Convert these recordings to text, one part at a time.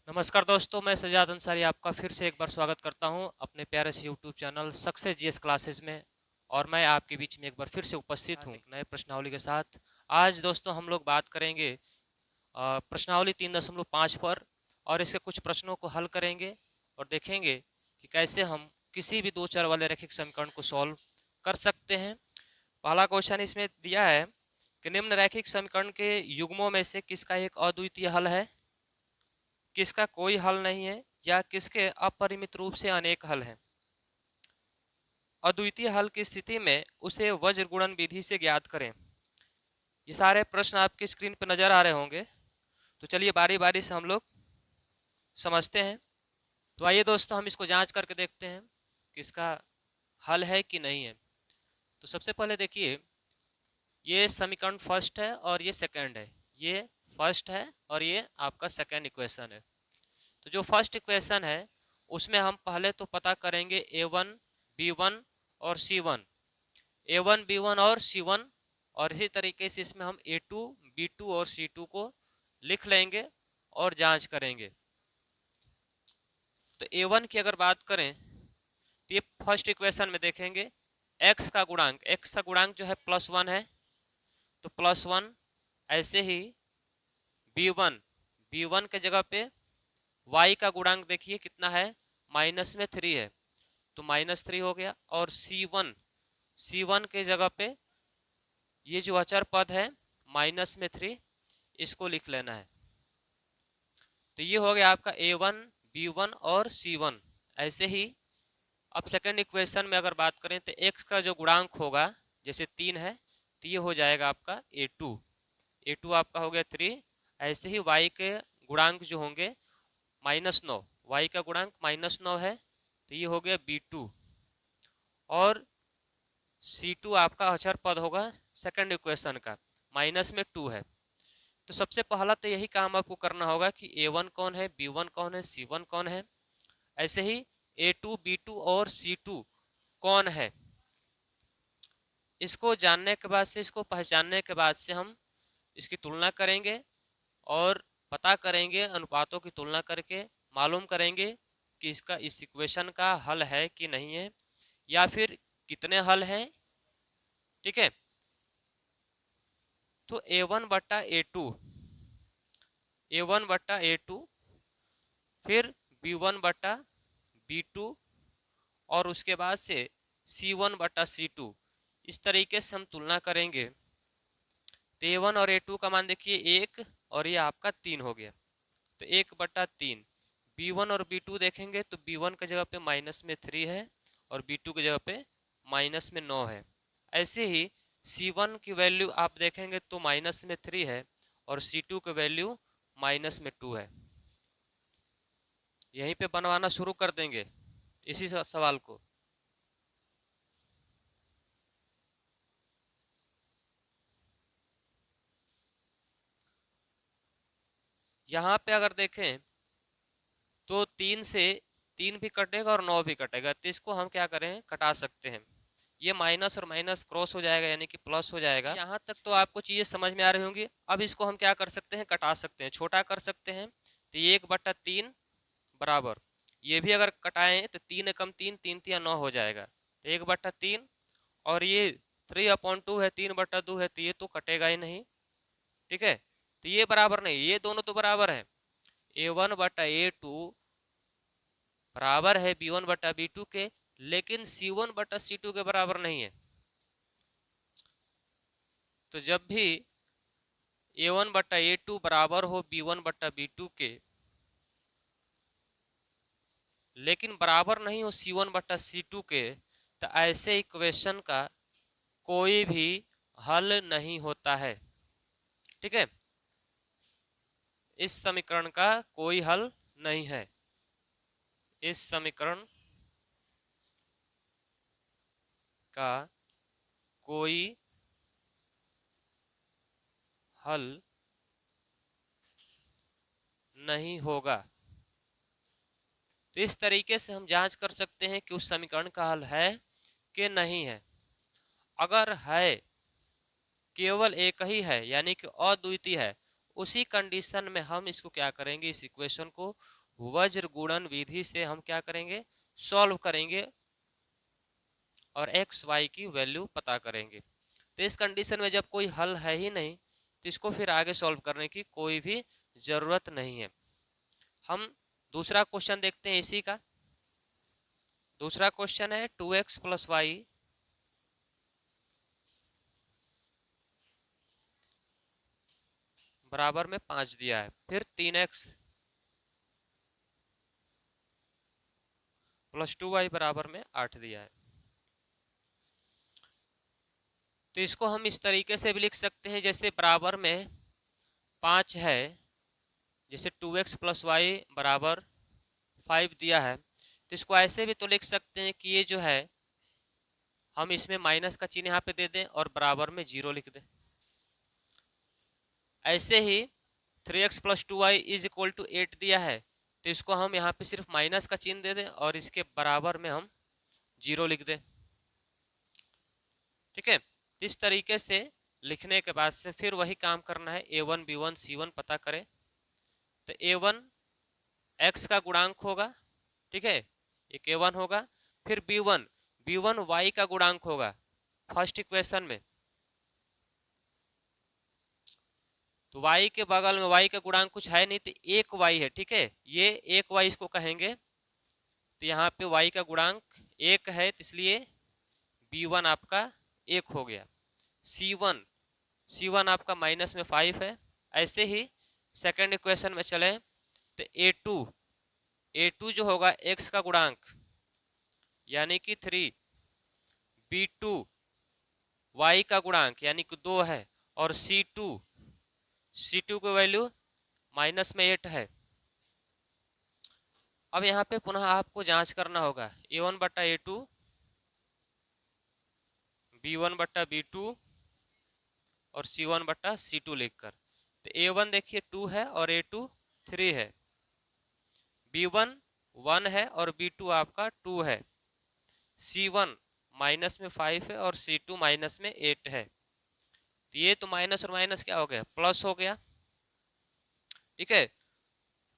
नमस्कार दोस्तों, मैं सजाद अंसारी आपका फिर से एक बार स्वागत करता हूं अपने प्यारे से YouTube channel success GS classes में। और मैं आपके बीच में एक बार फिर से उपस्थित हूं एक नए प्रश्नावली के साथ। आज दोस्तों हम लोग बात करेंगे प्रश्नावली 3.5 पर, और इसके कुछ प्रश्नों को हल करेंगे और देखेंगे कि कैसे हम किसी भी दो चर वाले रैखिक समीकरण को सॉल्व कर सकते हैं। पहला क्वेश्चन इसमें दिया है कि निम्न रैखिक समीकरण के युग्मों में से किसका एक अद्वितीय हल है, किसका कोई हल नहीं है, या किसके अपरिमित रूप से अनेक हल हैं। अद्वितीय हल की स्थिति में उसे वज्र गुणन विधि से ज्ञात करें। ये सारे प्रश्न आपकी स्क्रीन पर नजर आ रहे होंगे, तो चलिए बारी बारी से हम लोग समझते हैं। तो आइए दोस्तों, हम इसको जांच करके देखते हैं कि इसका हल है कि नहीं है। तो सबसे पहले देखिए, ये समीकरण फर्स्ट है और ये सेकंड है। ये फर्स्ट है और ये आपका सेकंड इक्वेशन है। तो जो फर्स्ट इक्वेशन है उसमें हम पहले तो पता करेंगे a1 b1 और c1, a1 b1 और c1, और इसी तरीके से इसमें हम a2 b2 और c2 को लिख लेंगे और जांच करेंगे। तो a1 की अगर बात करें तो ये फर्स्ट इक्वेशन में देखेंगे x का गुणांक जो है +1 है, तो +1। ऐसे ही b1 के जगह पे y का गुणांक देखिए कितना है, -3 है, तो -3 हो गया। और C1 के जगह पे ये जो अचर पद है -3, इसको लिख लेना है। तो ये हो गया आपका a1 b1 और c1। ऐसे ही अब सेकंड इक्वेशन में अगर बात करें तो x का जो गुणांक होगा, जैसे 3 है, तो ये हो जाएगा आपका a2 आपका हो गया 3। ऐसे ही y के गुणांक जो होंगे -9, y का गुणांक -9 है, तो ये हो गया b2। और C2 आपका अचर पद होगा सेकंड इक्वेशन का, -2 है। तो सबसे पहला तो यही काम आपको करना होगा कि a1 कौन है, b1 कौन है, c1 कौन है। ऐसे ही a2 b2 और c2 कौन है। इसको जानने के बाद से, इसको पहचानने के बाद से हम इसकी तुलना करेंगे और पता करेंगे, अनुपातों की तुलना करके मालूम करेंगे कि इसका इस इक्वेशन का हल है कि नहीं है, या फिर कितने हल हैं। ठीक है, तो a1/a2, फिर b1/b2, और उसके बाद से c1/c2, इस तरीके से हम तुलना करेंगे। तो a1 और a2 का मान देखिए 1 और ये आपका 3 हो गया, तो 1/3। b1 और b2 देखेंगे तो b1 की जगह पे -3 है और b2 की जगह पे -9 है। ऐसे ही c1 की वैल्यू आप देखेंगे तो -3 है और c2 की वैल्यू -2 है। यहीं पे बनवाना शुरू कर देंगे इसी सवाल को। यहाँ पे अगर देखें तो 3 से 3 भी कटेगा और 9 भी कटेगा, तो इसको हम क्या करें, कटा सकते हैं। ये माइनस और माइनस क्रॉस हो जाएगा, यानी कि प्लस हो जाएगा। यहाँ तक तो आपको चीजें समझ में आ रही होंगी। अब इसको हम क्या कर सकते हैं, कटा सकते हैं, छोटा कर सकते हैं। तो 1/3 बराबर, ये भी अगर कटाएं तो 3 एकम 3, 3 तिया 9 हो जाएगा, तो 1/3। और ये 3/2 है, 3/2 है, तो ये तो कटेगा ही नहीं। ठीक है, तो ये बराबर नहीं, ये दोनों तो बराबर है। a1/a2 बराबर है b1/b2 के, लेकिन c1/c2 के बराबर नहीं है। तो जब भी a1/a2 बराबर हो b1/b2 के, लेकिन बराबर नहीं हो c1/c2 के, तो ऐसे इक्वेशन का कोई भी हल नहीं होता है। ठीक है, इस समीकरण का कोई हल नहीं है। इस समीकरण का कोई हल नहीं होगा। तो इस तरीके से हम जांच कर सकते हैं कि उस समीकरण का हल है कि नहीं है। अगर है, केवल एक ही है, यानी कि अद्वितीय है, उसी कंडीशन में हम इसको क्या करेंगे, इस इक्वेशन को वज्र गुणन विधि से हम क्या करेंगे, सॉल्व करेंगे और एक्स वाई की वैल्यू पता करेंगे। तो इस कंडीशन में जब कोई हल है ही नहीं तो इसको फिर आगे सॉल्व करने की कोई भी जरूरत नहीं है। हम दूसरा क्वेश्चन देखते हैं इसी का। दूसरा क्वेश्चन है 2x प्लस वाई बराबर में 5 दिया है, फिर 3x प्लस 2y बराबर में 8 दिया है। तो इसको हम इस तरीके से भी लिख सकते हैं, जैसे बराबर में 5 है, जैसे 2x प्लस वाई बराबर 5 दिया है, तो इसको ऐसे भी तो लिख सकते हैं कि ये जो है हम इसमें माइनस का चिन्ह यहाँ पे दे दें और बराबर में 0 लिख दें। ऐसे ही 3x plus 2y is equal to 8 दिया है, तो इसको हम यहाँ पे सिर्फ माइनस का चिन्ह दे दें और इसके बराबर में हम 0 लिख दें। ठीक है, इस तरीके से लिखने के बाद से फिर वही काम करना है, a1 b1 c1 पता करें। तो a1 x का गुणांक होगा, ठीक है, एक a1 होगा, फिर b1 y का गुणांक होगा फर्स्ट इक्वेशन में। तो y के बगल में y का गुणांक कुछ है नहीं, तो एक y है, ठीक है, ये एक y इसको कहेंगे। तो यहाँ पे y का गुणांक एक है, तो इसलिए b1 आपका एक हो गया। c1 आपका माइनस में 5 है। ऐसे ही सेकेंड इक्वेशन में चले तो a2 जो होगा x का गुणांक यानी कि 3, b2 y का गुणांक यानी कि 2 है, और c2 की वैल्यू माइनस में 8 है। अब यहाँ पे पुनः आपको जांच करना होगा a1 बट्टा a2, b1 बट्टा b2 और c1 बट्टा c2 लिखकर। तो a1 देखिए 2 है और a2 3 है, b1 1 है और b2 आपका 2 है, c1 माइनस में 5 है और c2 माइनस में 8 है। तो ये तो माइनस और माइनस क्या हो गया, प्लस हो गया। ठीक है,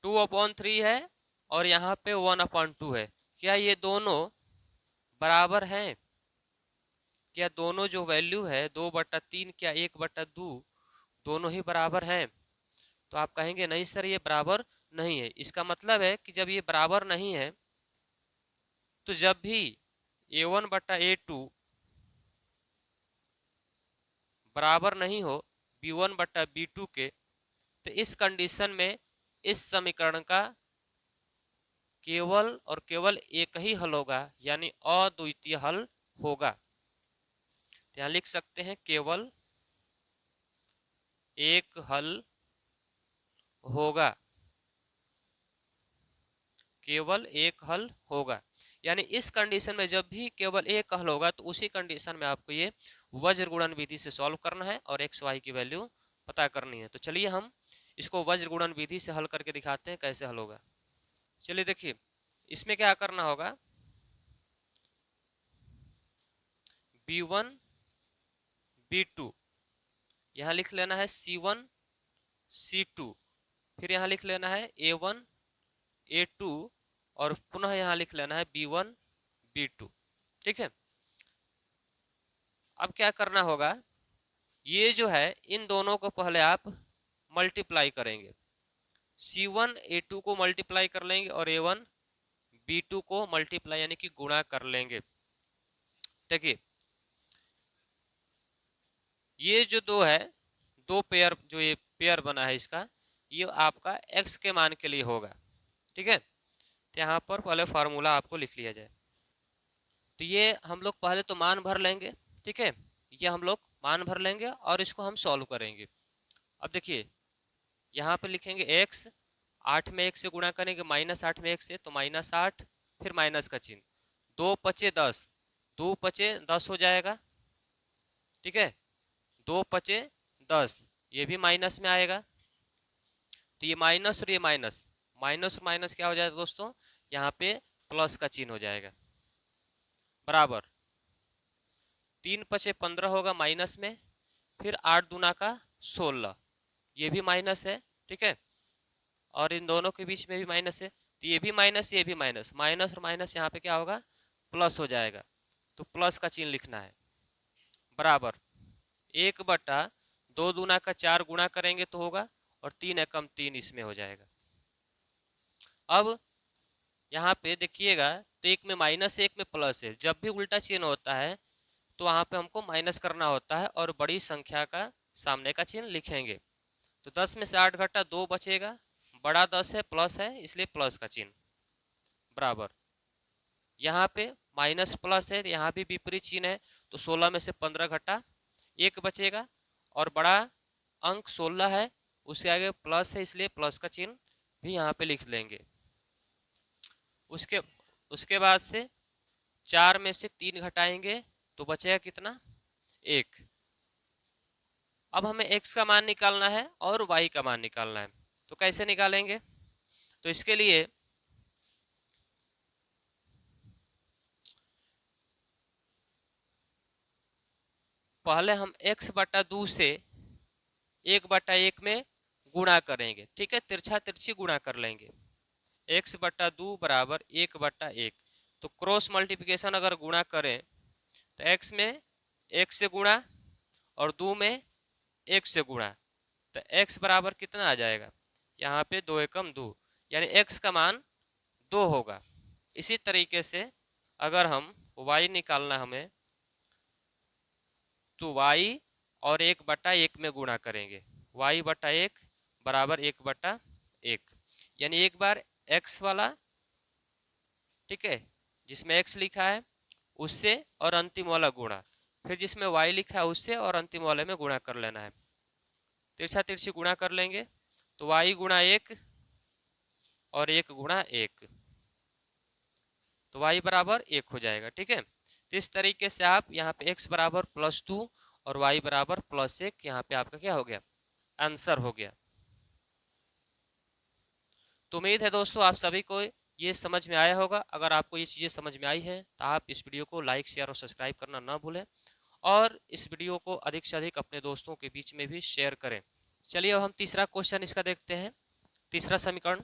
2/3 है और यहाँ पे 1/2 है। क्या ये दोनों बराबर हैं? क्या दोनों जो वैल्यू है 2/3 क्या 1/2 दोनों ही बराबर हैं? तो आप कहेंगे नहीं सर ये बराबर नहीं है। इसका मतलब है कि जब ये बराबर नहीं है तो जब भी a1 बट्टा a2 बराबर नहीं हो b1 बट्टा b2 के, तो इस कंडीशन में इस समीकरण का केवल और केवल एक ही हल होगा, यानी अद्वितीय हल होगा। तो यहाँ लिख सकते हैं केवल एक हल होगा, केवल एक हल होगा। यानी इस कंडीशन में जब भी केवल एक हल होगा तो उसी कंडीशन में आपको ये वज्र गुणन विधि से सॉल्व करना है और एक्स वाई की वैल्यू पता करनी है। तो चलिए हम इसको वज्र गुणन विधि से हल करके दिखाते हैं कैसे हल होगा। चलिए देखिए, इसमें क्या करना होगा, b1 b2 यहाँ लिख लेना है c1 c2, फिर यहाँ लिख लेना है a1 a2 और पुनः यहाँ लिख लेना है b1 b2। ठीक है, अब क्या करना होगा, ये जो है इन दोनों को पहले आप मल्टीप्लाई करेंगे, c1 a2 को मल्टीप्लाई कर लेंगे और a1 b2 को मल्टीप्लाई यानी कि गुणा कर लेंगे। देखिए ये जो दो है, दो पेयर जो ये पेयर बना है इसका, ये आपका x के मान के लिए होगा। ठीक है, तो यहाँ पर पहले फार्मूला आपको लिख लिया जाए। तो ये हम लोग पहले तो मान भर लेंगे, ठीक है, ये हम लोग मान भर लेंगे और इसको हम सॉल्व करेंगे। अब देखिए यहाँ पे लिखेंगे x, 8 में 1 से गुणा करेंगे, -8 में 1 से, तो -8 फिर माइनस का चिन्ह, 2 पचे 10, 2 पचे 10 हो जाएगा। ठीक है, 2 पचे 10, ये भी माइनस में आएगा। तो ये माइनस और ये माइनस, माइनस और माइनस क्या हो जाएगा दोस्तों, यहाँ पे प्लस का चिन्ह हो जाएगा, बराबर 3 पचे 15 होगा माइनस में, फिर 8 दूना का 16, ये भी माइनस है। ठीक है, और इन दोनों के बीच में भी माइनस है, तो ये भी माइनस, ये भी माइनस, माइनस और माइनस यहाँ पे क्या होगा, प्लस हो जाएगा। तो प्लस का चिन्ह लिखना है, बराबर 1/2 दूना का 4 गुणा करेंगे तो होगा, और 3 एकम 3 इसमें हो जाएगा। अब यहाँ पे देखिएगा, तो एक में माइनस है, एक में प्लस है। जब भी उल्टा चिन्ह होता है तो वहाँ पे हमको माइनस करना होता है और बड़ी संख्या का सामने का चिन्ह लिखेंगे। तो 10 में से 8 घटा 2 बचेगा, बड़ा 10 है, प्लस है, इसलिए प्लस का चिन्ह, बराबर यहाँ पे माइनस प्लस है, यहाँ भी विपरीत चिन्ह है, तो 16 में से 15 घटा 1 बचेगा, और बड़ा अंक 16 है, उसके आगे प्लस है, इसलिए प्लस का चिन्ह भी यहाँ पे लिख लेंगे। उसके उसके बाद से 4 में से 3 घटाएंगे तो बचेगा कितना, 1। अब हमें x का मान निकालना है और y का मान निकालना है। तो कैसे निकालेंगे, तो इसके लिए पहले हम x/2 से 1/1 में गुणा करेंगे, ठीक है, तिरछा तिरछी गुणा कर लेंगे। x/2 बराबर 1/1। तो क्रॉस मल्टीप्लिकेशन अगर गुणा करें तो x में 1 से गुणा और 2 में 1 से गुणा, तो x बराबर कितना आ जाएगा, यहाँ पे 2 एकम 2, यानी x का मान 2 होगा। इसी तरीके से अगर हम y निकालना हमें, तो y और 1/1 में गुणा करेंगे, y/1 बराबर 1/1, यानी एक बार x वाला, ठीक है, जिसमें x लिखा है उससे और अंतिम वाला गुणा, फिर जिसमें y लिखा है उससे और अंतिम वाले में गुणा कर लेना है। तिरछा तिरछी गुणा कर लेंगे तो y गुणा 1 और 1 गुणा 1, तो y बराबर 1 हो जाएगा, ठीक है। तो इस तरीके से आप यहाँ पे x बराबर +2 और y बराबर +1, यहाँ पे आपका क्या हो गया, आंसर हो गया। तो उम्मीद है दोस्तों आप सभी को ये समझ में आया होगा। अगर आपको ये चीज़ें समझ में आई हैं तो आप इस वीडियो को लाइक, शेयर और सब्सक्राइब करना ना भूलें, और इस वीडियो को अधिक से अधिक अपने दोस्तों के बीच में भी शेयर करें। चलिए अब हम तीसरा क्वेश्चन इसका देखते हैं, तीसरा समीकरण।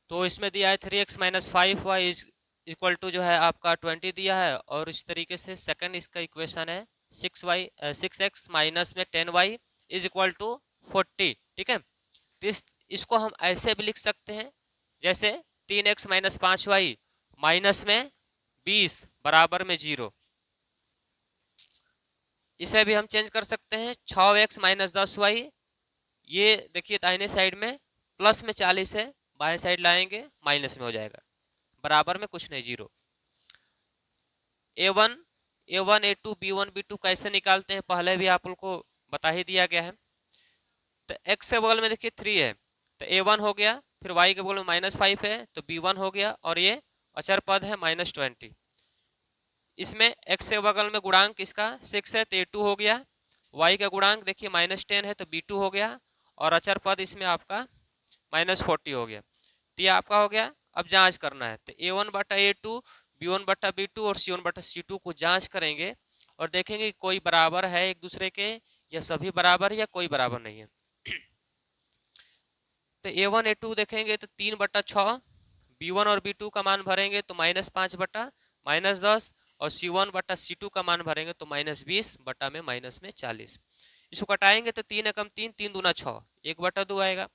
तो इसमें दिया है 3x - 5y is equal to जो है आपका 20 दिया है, और इस तरीके से सेकंड इसका इक्वेशन है 6x माइनस में 10y इज इक्वल टू 40, ठीक है। तो इसको हम ऐसे भी लिख सकते हैं जैसे 3x - 5y माइनस में 20 बराबर में 0। इसे भी हम चेंज कर सकते हैं 6x - 10y, ये देखिए दाहिने साइड में प्लस में 40 है, बाएं साइड लाएंगे माइनस में हो जाएगा, बराबर में कुछ नहीं 0। a1 a2 b1 b2 कैसे निकालते हैं पहले भी आप लोग को बता ही दिया गया है। तो x के बगल में देखिए 3 है तो a1 हो गया, फिर y के बगल में -5 है तो b1 हो गया, और ये अचर पद है -20। इसमें x के बगल में गुणांक इसका 6 है तो a2 हो गया, y का गुणांक देखिए -10 है तो b2 हो गया, और अचर पद इसमें आपका -40 हो गया। तो ये आपका हो गया। अब जांच करना है तो a1/a2 b1/b2 और c1/c2 को जांच करेंगे और देखेंगे कोई बराबर है एक दूसरे के, या सभी बराबर है या कोई बराबर नहीं है। तो a1 a2 देखेंगे तो 3/6, b1 और b2 का मान भरेंगे तो -5/-10, और c1/c2 का मान भरेंगे तो -20 बटा में -40। इसको कटाएंगे तो 3 एकम 3, 3 दूना 6, 1/2 आएगा।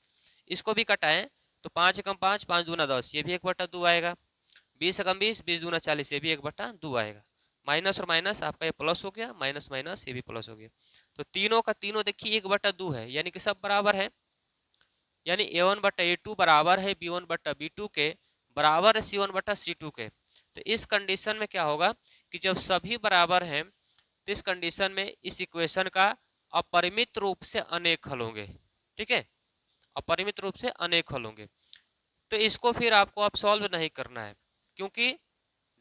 इसको भी कटाएं तो 5 एकम 5, 5 दूना 10, ये भी 1/2 आएगा। 20 एकम 20, 20 दूना 40, ये भी 1/2 आएगा। माइनस और माइनस आपका ये प्लस हो गया, माइनस माइनस ये भी प्लस हो गया। तो तीनों का तीनों देखिए 1/2 है, यानी कि सब बराबर है, यानी a1/a2 बराबर है b1/b2 के, बराबर है c1/c2 के। तो इस कंडीशन में क्या होगा कि जब सभी बराबर हैं तो इस कंडीशन में इस इक्वेशन का अपरिमित रूप से अनेक हल होंगे, ठीक है, अपरिमित रूप से अनेक हल होंगे। तो इसको फिर आपको अब सॉल्व नहीं करना है, क्योंकि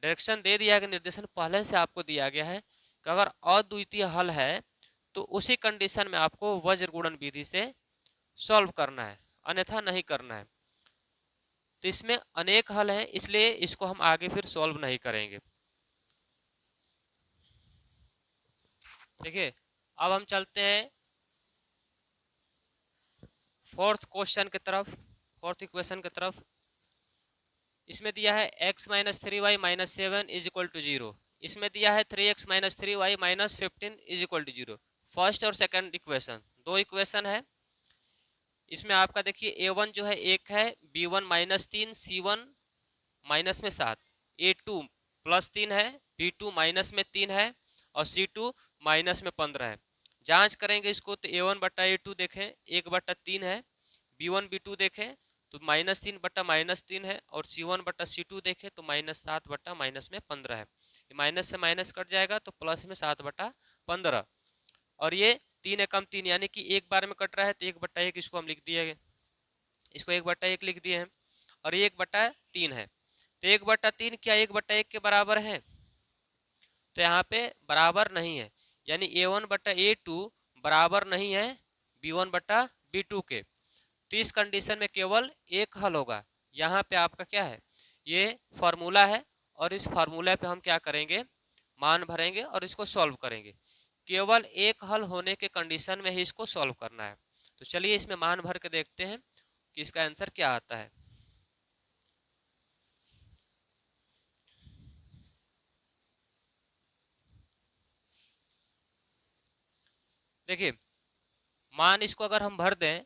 डायरेक्शन दे दिया गया, निर्देशन पहले से आपको दिया गया है कि अगर अद्वितीय हल है तो उसी कंडीशन में आपको वज्र गुणन विधि से सॉल्व करना है, अन्यथा नहीं करना है। तो इसमें अनेक हल हैं, इसलिए इसको हम आगे फिर सॉल्व नहीं करेंगे। देखिए अब हम चलते हैं फोर्थ क्वेश्चन की तरफ, फोर्थ इक्वेशन की तरफ। इसमें दिया है x minus 3y minus 7 is equal to 0। इसमें दिया है 3x minus 3y minus 15 is equal to 0। First और सेकंड इक्वेशन, दो इक्वेशन है। इसमें आपका देखिए a1 जो है 1 है, b1 माइनस 3, c1 माइनस में 7, a2 प्लस 3 है, b2 माइनस में 3 है और c2 माइनस में 15 है। जांच करेंगे इसको तो a1 बट्टा a2 देखें 1 बट्टा 3 है, b1 b2 देखें तो माइनस 3 बट्टा माइनस 3 है और c1 बट्टा c2 देखें तो माइनस 7 बट्टा माइनस में 15 है। माइनस से माइनस कट जाएगा तो प्लस में 7 बट्टा 15 और ये 3 एकम 3 यानी कि एक बार में कट रहा है तो 1 बट्टा 1 इसको हम लिख दिए, इसको 1 बट्टा 1 लिख दिए हैं और ये 1 बट्टा 3 है। तो 1 बट्टा 3 क्या 1 बट्टा 1 के बराबर है? तो यहाँ पे बराबर नहीं है, यानी a1 बट्टा a2 बराबर नहीं है b1 बट्टा b2 के। तो इस कंडीशन में केवल एक हल होगा। यहाँ पे आपका क्या है, ये फार्मूला है और इस फार्मूला पे हम क्या करेंगे, मान भरेंगे और इसको सॉल्व करेंगे। केवल एक हल होने के कंडीशन में ही इसको सॉल्व करना है। तो चलिए इसमें मान भर के देखते हैं कि इसका आंसर क्या आता है। देखिए मान इसको अगर हम भर दें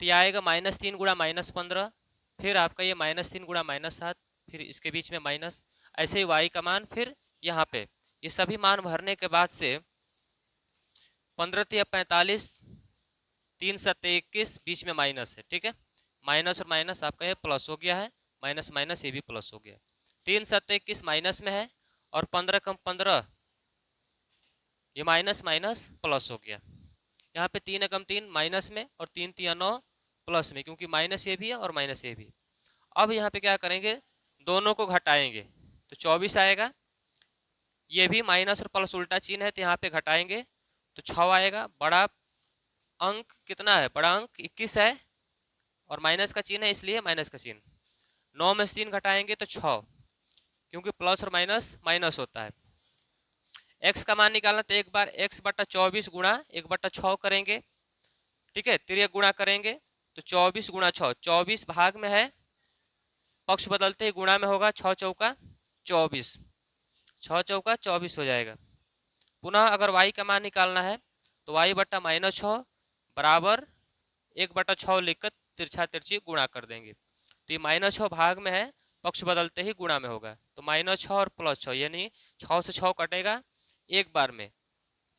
तो यह आएगा -3 गुणा -15, फिर आपका ये -3 गुणा -7, फिर इसके बीच में माइनस, ऐसे ही y का मान फिर यहाँ पे। ये सभी मान भरने के बाद से 15 तिया 45, 3 सत्ते 21, बीच में माइनस है, ठीक है। माइनस और माइनस आपका ये प्लस हो गया है, माइनस माइनस ये भी प्लस हो गया। 3 सत्ते 21 माइनस में है और 15 कम 15 ये माइनस माइनस प्लस हो गया। यहाँ पे 3 एकम 3 माइनस में और 3 तिया 9 प्लस में, क्योंकि माइनस ये भी है और माइनस ये भी। अब यहाँ पे क्या करेंगे, दोनों को घटाएंगे तो 24 आएगा। ये भी माइनस और प्लस उल्टा चिन्ह है तो यहाँ पे घटाएंगे तो 6 आएगा। बड़ा अंक कितना है, बड़ा अंक 21 है और माइनस का चिन्ह है इसलिए माइनस का चिन्ह। 9 में से 3 घटाएंगे तो 6, क्योंकि प्लस और माइनस माइनस होता है। x का मान निकालना तो एक बार x बट्टा 24 गुणा 1 बट्टा 6 करेंगे, ठीक है। तिर्यक गुणा करेंगे तो 24 गुणा 6, 24 भाग में है, पक्ष बदलते ही गुणा में होगा, 6 चौका 24, 6 चौका 24 हो जाएगा। पुनः अगर y का मान निकालना है तो y बट्टा -6 बराबर 1 बट्टा 6 लिखकर तिरछा तिरछी गुणा कर देंगे। तो ये -6 भाग में है, पक्ष बदलते ही गुणा में होगा, तो -6 और +6 यानी 6 से 6 कटेगा एक बार में,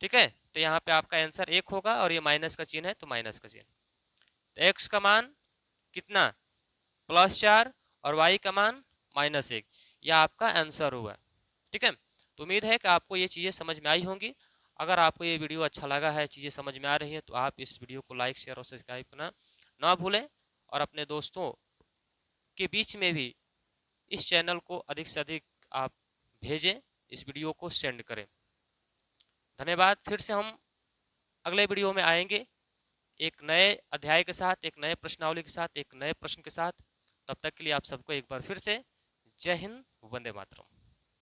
ठीक है। तो यहाँ पे आपका आंसर 1 होगा और ये माइनस का चिन्ह है तो माइनस का चिन्ह। तो x का मान कितना, +4 और y का मान -1, यह आपका आंसर हुआ, ठीक है। तो उम्मीद है कि आपको ये चीज़ें समझ में आई होंगी। अगर आपको ये वीडियो अच्छा लगा है, चीज़ें समझ में आ रही हैं, तो आप इस वीडियो को लाइक शेयर और सब्सक्राइब करना ना भूलें और अपने दोस्तों के बीच में भी इस चैनल को अधिक से अधिक आप भेजें, इस वीडियो को सेंड करें। धन्यवाद। फिर से हम अगले वीडियो में आएंगे एक नए अध्याय के साथ, एक नए प्रश्नावली के साथ, एक नए प्रश्न के साथ। तब तक के लिए आप सबको एक बार फिर से जय हिंद, वंदे मातरम।